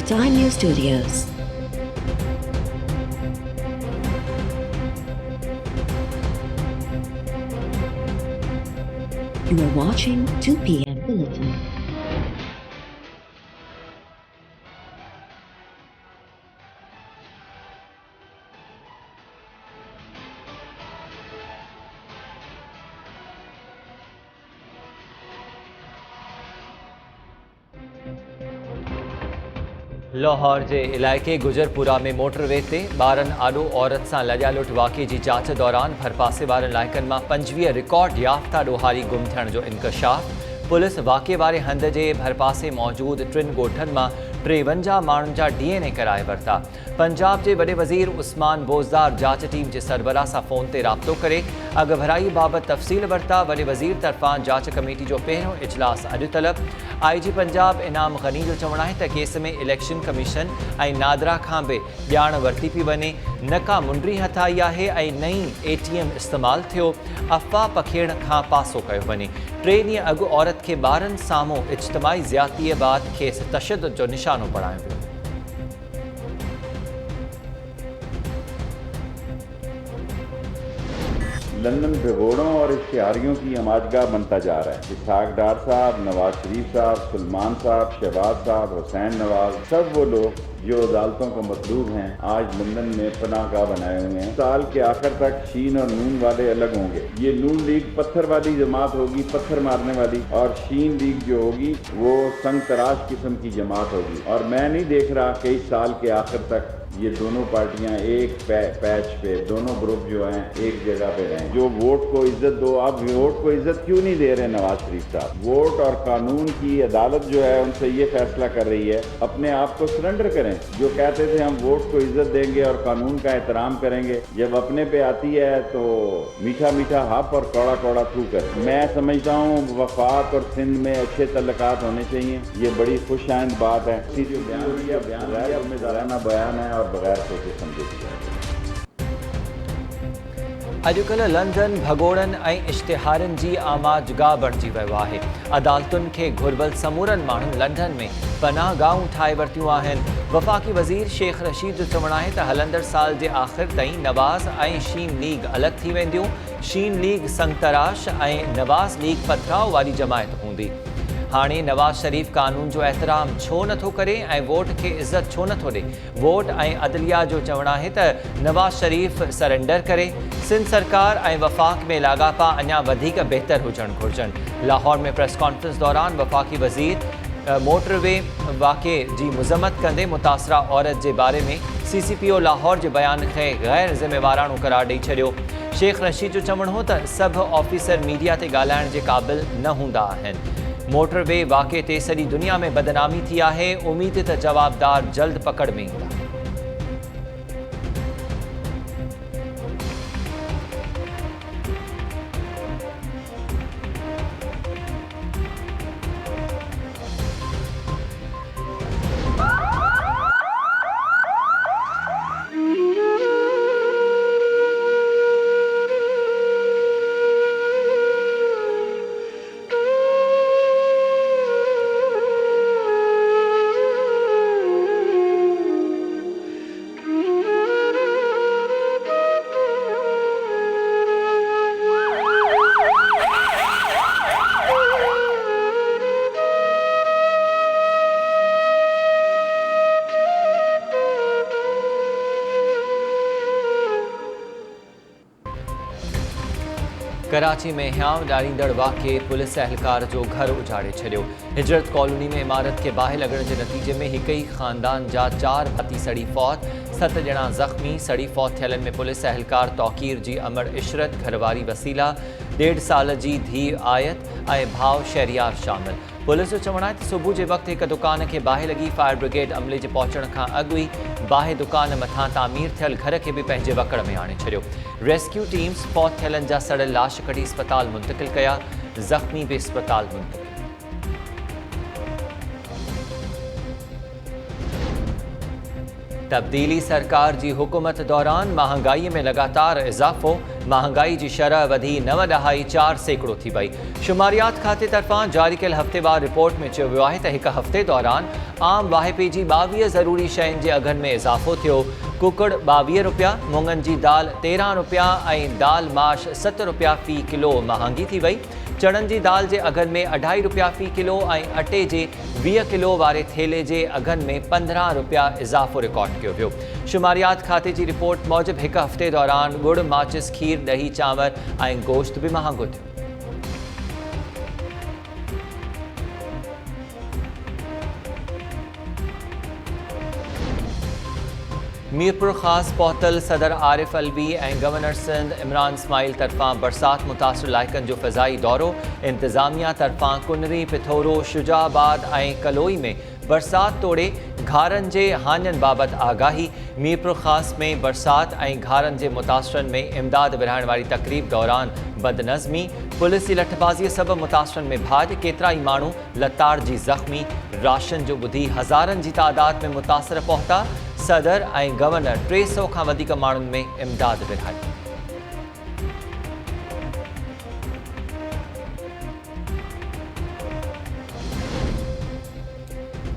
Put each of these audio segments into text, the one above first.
Time News Studios. You are watching 2 p.m. Bulletin. Lahore जे इलाइक़े गुजरपुरा में motorway ते ॿारनि आॾो औरत सां लॼा लुट वाक़े जी जांच दौरान भरपासे वारनि इलाइक़नि मां 25 रिकॉर्ड याफ़्ता ॾोहारी गुम थियण जो इंकशाफ। पुलिस वाक़े वारे हंध जे भरपासे मौजूद 3 ॻोठनि मां 53 माण्हुनि जा DNA कराए वरिता। पंजाब जे वॾे वज़ीर उस्मान बोज़दार जांच टीम जे सरबराह सां फ़ोन ते राब्तो करे अॻु भराई बाबति तफ़सील वरिता। वॾे वज़ीर तरफ़ां जांच कमेटी जो पहिरियों इजलास अॼु तलब। IG पंजाब इनाम गनी जो चवणु आहे त केस में इलेक्शन कमीशन ऐं नादरा खां बि ॼाण वरिती पई वञे। नका मुंडी हथ आई आहे ऐं नई ATM इस्तेमालु थियो। अफ़वाह पखेड़ खां पासो कयो वञे। 3 ॾींहं अॻु औरत खे ॿारनि साम्हूं इज्तिमाही ज़्यादतीअ बाद खेसि तशद्दुद जो निशानो बणायो वियो। लंदन भगोड़ों और इश्तिहारियों की अमाजगाह बनता जा रहा है। इसहाक डार साहब, नवाज शरीफ साहब, सलमान साहब, शहबाज साहब, हुसैन नवाज, सब वो लोग जो अदालतों को मतलूब हैं, आज लंदन में पनाहगाह बनाए हुए हैं। साल के आखिर तक शीन और नून वाले अलग होंगे। ये नून लीग पत्थर वाली जमात होगी, पत्थर मारने वाली, और शीन लीग जो होगी वो संग तराश किस्म की जमात होगी। और मैं नहीं देख रहा कि इस साल के आखिर तक ये दोनों पार्टियां एक पैच पे, दोनों ग्रुप जो हैं एक जगह पे रहें। जो वोट को इज्जत दो, आप वोट को इज्जत क्यों नहीं दे रहे नवाज शरीफ साहब? वोट और कानून की अदालत जो है उनसे ये फैसला कर रही है, अपने आप को सरेंडर करें। जो कहते थे हम वोट को इज्जत देंगे और कानून का एहतराम करेंगे, जब अपने पे आती है तो मीठा मीठा हप और कौड़ा कौड़ा थू कर। मैं समझता हूँ वफाक और सिंध में अच्छे तल्लुकात होने चाहिए। ये बड़ी खुशआइंद बात है। जो बयान दिया बयान बयान है और बगैर सोचे समझे दिया। अॼुकल्ह लंदन भगोड़नि ऐं इश्तिहारनि जी आमाजगाह बणिजी वियो आहे। अदालतुनि खे घुर्बल समूरनि माण्हुनि लंदन में पनाहगाहूं ठाहे वरितियूं आहिनि। वफ़ाक़ी वज़ीर शेख रशीद जो चवणु आहे त हलंदड़ साल जे आख़िर ताईं नवाज़ ऐं शीन लीग अलॻि थी वेंदियूं। शीन लीग संगतराश ऐं नवाज़ लीग पथराव वारी जमायत हूंदी। हाणे नवाज़ शरीफ कानून जो एहतराम छो नथो करे ऐं वोट खे इज़त छो नथो ॾे? वोट ऐं अदलिया जो चवणु आहे त नवाज़ शरीफ सरेंडर करे। सिंध सरकार ऐं वफ़ाक़ में लाॻापा अञा वधीक बहितर हुजणु घुरिजनि। लाहौर में प्रेस कॉन्फ्रेंस दौरान वफ़ाक़ी वज़ीर मोटरवे वाक़े जी मज़म्मत कंदे मुतासिरा औरत जे बारे में CCPO लाहौर जे बयान खे गैर ज़िम्मेवाराणो करार ॾेई छॾियो। शेख रशीद जो चवणु हो त सभु ऑफिसर मीडिया ते ॻाल्हाइण जे क़ाबिल न हूंदा आहिनि। मोटरवे वाक़े ते सॼी दुनिया में बदनामी थी आहे। उमीद त जवाबदार जल्द पकड़ में ईंदा। कराची में हियांव ॾारींदड़ वाक़े पुलिस एहलकार जो घर उजाड़े छॾियो। हिजरत कॉलोनी में इमारत खे बाहि लॻण जे नतीजे में हिक ई ख़ानदान जा 4 भाती सड़ी फौत, 7 ॼणा ज़ख़्मी। सड़ी फौत थियलनि में पुलिस एहलकार तौक़ीर जी अमर इशरत, घरवारी वसीला, 1.5 साल जी धीउ आयत ऐं भाउ शहरियार शामिल। पुलिस जो चवणु आहे त सुबुह जे वक़्तु हिक दुकान खे बाहि लॻी। फायर ब्रिगेड अमले जे पहुचण खां अॻु ई बाहि दुकान मथां तामीर थियल घर खे बि पंहिंजे वकड़ में आणे छॾियो। रेस्क्यू टीम्स फौत थियलनि जा सड़ियल लाश कढी अस्पताल मुंतक़िल कया। ज़ख़्मी बि अस्पताल मुंतक़िल। तब्दीली सरकार जी हुकूमत दौरान महांगाई में लगातार इजाफो, महांगाई जी शरह वधी 9.4% थी वई। शुमारियात खाते तरफां जारी कल हफ़्तेवार रिपोर्ट में चयो वियो आहे त हिक हफ़्ते दौरान आम वाहिपे जी 22 ज़रूरी शयुनि जे अघनि में इजाफो थियो। कुकड़ 22 रुपया, मुङनि जी दाल 13 रुपया ऐं दाल माश 7 रुपया फ़ी किलो महांगी थी वई। चणनि जी दाल जे अघनि में 2.5 रुपया फ़ी किलो ऐं अटे जे 20 किलो वारे थेले जे अघनि में 15 रुपया इजाफो रिकॉर्ड कयो वियो। शुमारियात खाते जी रिपोर्ट मूजिबि हिक हफ़्ते दौरान गुड़, माचिस, खीर, ॾही, चांवर ऐं गोश्त बि महांगो थियो। मीरपुर ख़ास पहुतल सदर आरिफ अलवी ऐं गवर्नर सिंध इमरान इस्माइल तरफ़ां बरसात मुतासिर इलाइक़नि जो फ़िज़ाई दौरो। इंतज़ामिया तरफ़ां कुनरी, पिथौरो, शुजाबाद ऐं कलोई में बरसात तोड़े घारनि जे हाञनि बाबति आगाही। मीरपुर ख़ास में बरसात ऐं घारनि जे मुतासिरनि में इमदाद विरहाइण वारी तक़रीब दौरान बदनज़मी, पुलिस जी लठबाज़ीअ सबबि मुतासिरनि में भाॼ, केतिरा ई माण्हू लताड़ जी ज़ख़्मी। राशन जो ॿुधी हज़ारनि जी तादाद में मुतासिर पहुता। सदर ऐं गवर्नर 300 खां वधीक माण्हुनि में इमदाद विरहाई।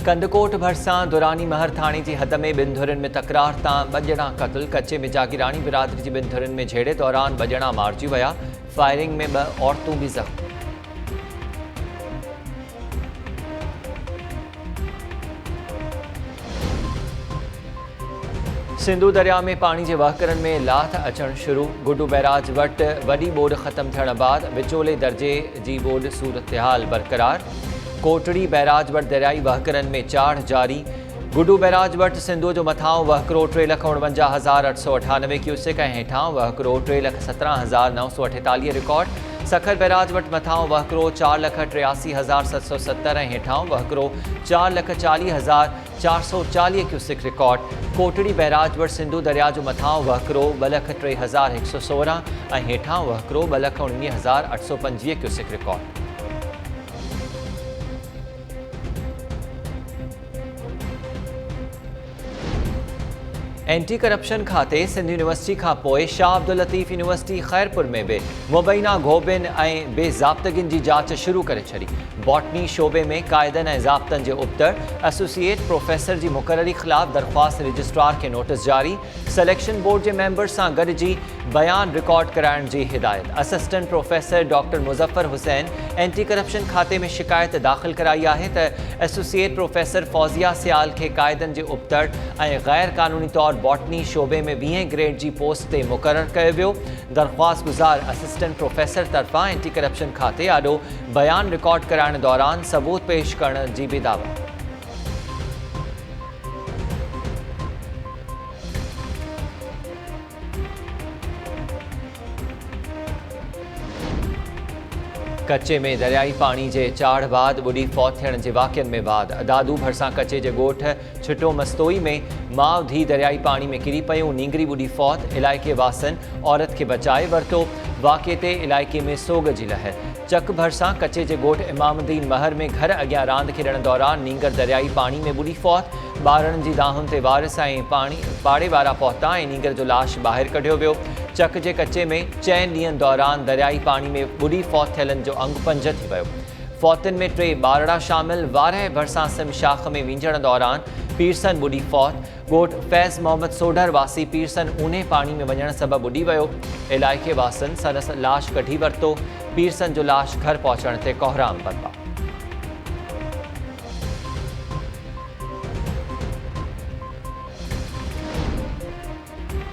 कंदकोट भरिसां दुरानी महर थाणे जी हद में ॿिनि धुरनि में तकरार तां 2 ॼणा क़त्ल। कच्चे में जागीरानी बिरादरी जी 2 धुरनि में झेड़े दौरान 2 ॼणा मारिजी विया। फायरिंग में 2 औरतूं बि ज़ख़्मी। सिंधु दरिया में पानी के वहकरनि में लाथ अचण शुरू। गुड्डू बैराज वटि वॾी ॿोॾि ख़त्म थियण बाद विचोले दर्जे जी ॿोॾि सूरतहाल बरक़रार। कोटड़ी बैराज वटि दरियाई वहकरनि में चाढ़ जारी। गुड्डू बैराज वटि सिंधु जो मथां वहकरो 3,49,898 क्यूसेक ऐं हेठां वहकरो 3,17,948 रिकॉर्ड। सखर बैराज वटि मथां वहकरो 4,83,770 ऐं हेठां वहकरो 4,40,440 क्यूसेक रिकॉर्ड। कोटड़ी बैराज वटि सिंधु दरिया जो मथां वहकरो 2,03,116 ऐं हेठां वहकरो 2,19,825 क्यूसेक रिकॉर्ड। एंटी करप्शन खाते सिंध यूनिवर्सिटी खां पोइ शाह अब्दुल लतीफ़ यूनिवर्सिटी खैरपुर में बि मुबैना घोबियुनि ऐं बेज़ाब्तगियुनि जी जांच शुरू करे छॾी। बॉटनी शोबे में क़ाइदनि ऐं ज़ाब्तनि जे उबतड़ एसोसिएट प्रोफेसर जी मुक़ररी ख़िलाफ़ दरख़्वास्त रजिस्ट्रार खे नोटिस जारी। सिलेक्शन बोर्ड जे मेंबर्स सां गॾिजी बयान रिकॉर्ड कराइण जी हिदायत। Assistant professor doctor Muzaffar Hussain anti corruption खाते में शिकायत दाख़िल कराई आहे त एसोसिएट प्रोफेसर फौजिया सियाल खे क़ाइदनि जे उबतड़ ऐं गैर क़ानूनी तौर बॉटनी शोबे में 20 ग्रेड जी पोस्ट ते मुक़ररु कयो वियो। दरख़्वास्त गुज़ार असिस्टेंट प्रोफेसर तरफ़ां एंटी करप्शन खाते आॾो बयान रिकॉर्ड कराइण दौरान सबूत पेश करण जी बि दावा। कच्चे में दरियाई पानी के चाढ़ बाद बुढ़ी फौत थियण के वाक़ियनि में बाद दादू भरिसां कच्चे के ॻोठ छिटो मस्तोई में माउ धी दरियाई पानी में किरी पयूं। नींगरी बुढ़ी फौत, इलाइक़े वासन औरत के बचाए वरितो। वाक़े ते इलाइक़े में सोग जी लहर। चक भरिसां कच्चे के ॻोठ इमामुद्दीन महर में घर अॻियां रांदि खेॾण दौरान नींगर दरियाई पानी में बुढ़ी फौत। ॿारनि जी दाहुनि ते वारिस ऐं पाड़े वारा पहुता ऐं नींगर जो लाश ॿाहिरि कढियो वियो। चक जे कच्चे में 4 ॾींहंनि दौरान दरियाई पानी में बुढ़ी फौत थियलनि जो अंग 5 थी वियो। फौतुनि में 3 ॿारड़ा शामिल। वारह भरिसां सिम शाख में विंझण दौरान पीरसन बुढ़ी फौत। ॻोठ फैज़ मोहम्मद सोढर वासी पीरसन ऊन्हे पानी में वञण सबबि बुॾी वियो। इलाइक़े वासन संदसि लाश कढी वरितो। पीरसन जो लाश घर पहुचण ते कोहराम बरपा।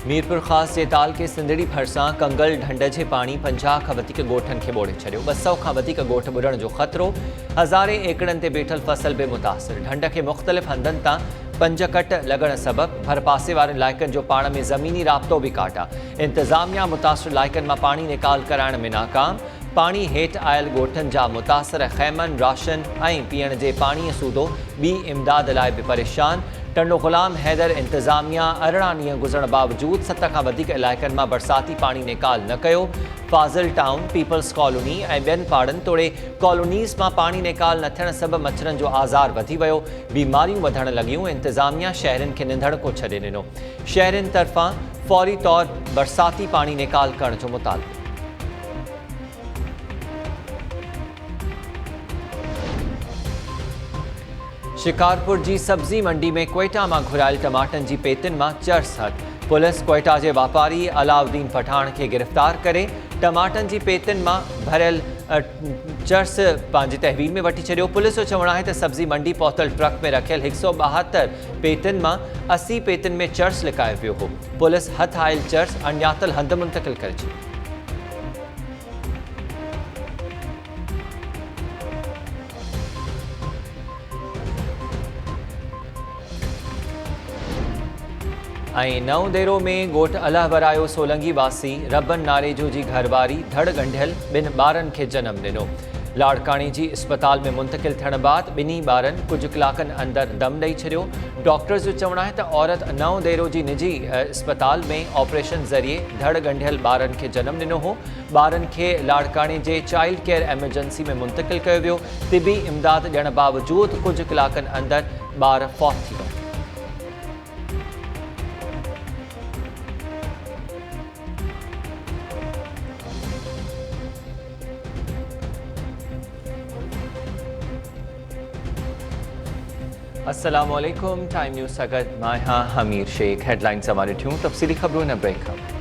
मीरपुर ख़ास जे ताल के सिंधड़ी भरिसां कंगल ढंढ जे पानी 50 खां वधीक ॻोठनि खे ॿोड़े छॾियो। 200 खां वधीक ॻोठ ॿुॾण जो ख़तरो। हज़ारे एकड़नि ते बीठल फसल बि मुतासिर। ढंढ खे मुख़्तलिफ़ हंधनि तां 5 कट लॻण सबबि भर पासे वारे इलाइक़नि जो पाण में ज़मीनी राब्तो बि काटा। इंतज़ामिया मुतासिर इलाइक़नि मां पाणी निकाल कराइण में नाकाम। पानी हेठि आयल ॻोठनि जा मुतासिर ख़ैमनि, राशन ऐं पीअण जे पाणीअ सूधो ॿी इमदाद लाइ बि परेशान। टंडो ग़ुलाम हैदर इंतज़ामिया 18 ॾींहं गुज़रण बावजूद 7 खां वधीक इलाइक़नि मां बरसाती पाणी निकाल न कयो। फाज़िल टाउन, पीपल्स कॉलोनी ऐं ॿियनि पाड़नि तोड़े कॉलोनीज़ मां पाणी निकाल न थियण सबबि मच्छरनि जो आज़ार वधी वियो। बीमारियूं वधण लॻियूं। इंतज़ामिया शहरनि खे निंधड़को छॾे ॾिनो। शहरनि तरफ़ां फौरी तौर बरसाती पाणी निकाल करण जो मुतालबो। शिकारपुर जी सब्ज़ी मंडी में क्वेटा मां घुरायल टमाटनि जी पेतियुनि मां चर्स हथ। पुलिस क्वेटा जे वापारी अलाउद्दीन पठाण खे गिरफ़्तार करे टमाटनि जी पेतियुनि मां भरियल चर्स पंहिंजी तहवील में वठी छॾियो। पुलिस जो चवणु आहे त सब्ज़ी मंडी पहुतल ट्रक में रखियल 172 पेतियुनि मां 80 पेतियुनि में चर्स लिकायो पियो हो। पुलिस हथ आयल चर्स अणॼातल हंधि मुंतक़िल करे छॾियो। ऐं नओं देरो में ॻोठ अलाह वरायो सोलंगी वासी रबन नारेजो जी घरवारी धड़ गंढियल 2 ॿारनि खे जनमु ॾिनो। लाड़काणी जी अस्पताल में मुंतक़िल थियण बाद ॿिन्ही ॿारनि कुझु कलाकनि अंदरि दम ॾेई छॾियो। डॉक्टर्स जो चवणु आहे त औरत नओं देरो जी निजी अस्पताल में ऑपरेशन ज़रिए धड़ गंढियल ॿारनि खे जनमु ॾिनो हो। ॿारनि खे लाड़काणी जे चाइल्ड केयर एमरजेंसी में मुंतक़िल कयो वियो। तिबी इमदाद ॾियण बावजूद कुझु कलाकनि अंदरि ॿार फौत थी वियो। अस्सलामुअलैकुम। टाइम न्यूज़ सां गॾु मां आहियां हमीर शेख। हेडलाइन्स हमारे ॾिठियूं तफ़सीली ख़बरूं इन ब्रेक खां।